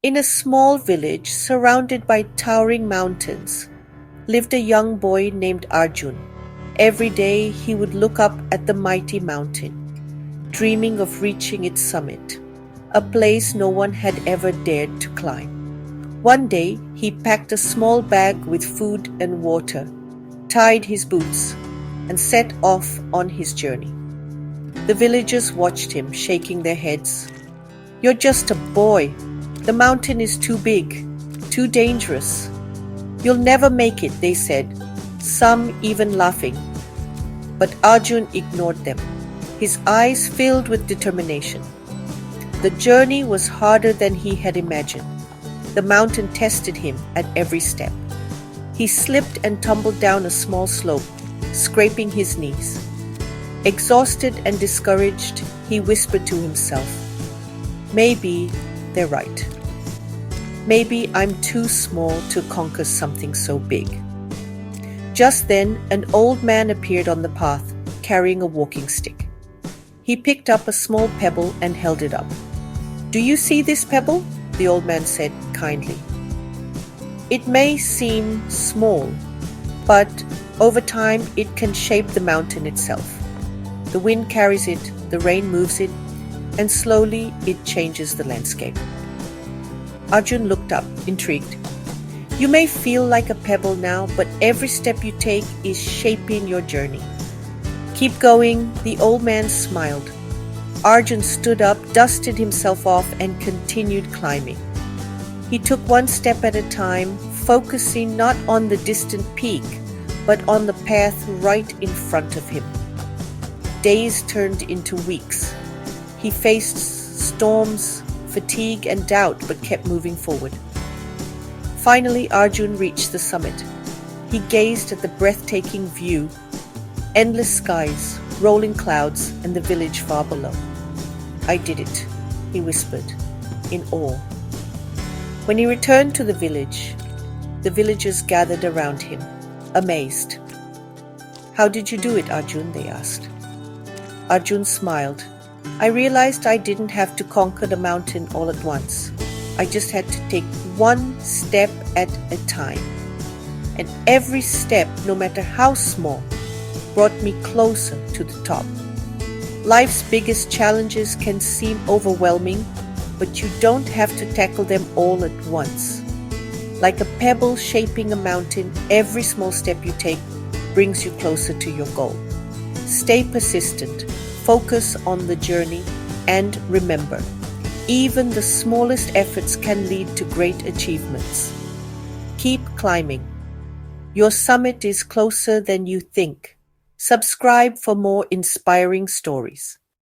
In a small village surrounded by towering mountains lived a young boy named Arjun. Every day he would look up at the mighty mountain, dreaming of reaching its summit, a place no one had ever dared to climb. One day he packed a small bag with food and water, tied his boots, and set off on his journey. The villagers watched him, shaking their heads. "You're just a boy. The mountain is too big, too dangerous. You'll never make it," they said, some even laughing. But Arjun ignored them, his eyes filled with determination. The journey was harder than he had imagined. The mountain tested him at every step. He slipped and tumbled down a small slope, scraping his knees. Exhausted and discouraged, he whispered to himself, "Maybe they're right. Maybe I'm too small to conquer something so big." Just then, an old man appeared on the path, carrying a walking stick. He picked up a small pebble and held it up. "Do you see this pebble?" the old man said kindly. "It may seem small, but over time it can shape the mountain itself. The wind carries it, the rain moves it, and slowly it changes the landscape." Arjun looked up, intrigued. "You may feel like a pebble now, but every step you take is shaping your journey. Keep going," the old man smiled. Arjun stood up, dusted himself off, and continued climbing. He took one step at a time, focusing not on the distant peak, but on the path right in front of him. Days turned into weeks. He faced storms, fatigue, and doubt, but kept moving forward. Finally, Arjun reached the summit. He gazed at the breathtaking view, endless skies, rolling clouds, and the village far below. "I did it," he whispered, in awe. When he returned to the villagers gathered around him, amazed. "How did you do it, Arjun?" they asked. Arjun smiled. "I realized I didn't have to conquer the mountain all at once. I just had to take one step at a time. And every step, no matter how small, brought me closer to the top. Life's biggest challenges can seem overwhelming, but you don't have to tackle them all at once. Like a pebble shaping a mountain, every small step you take brings you closer to your goal. Stay persistent, focus on the journey, and remember, even the smallest efforts can lead to great achievements. Keep climbing. Your summit is closer than you think. Subscribe for more inspiring stories.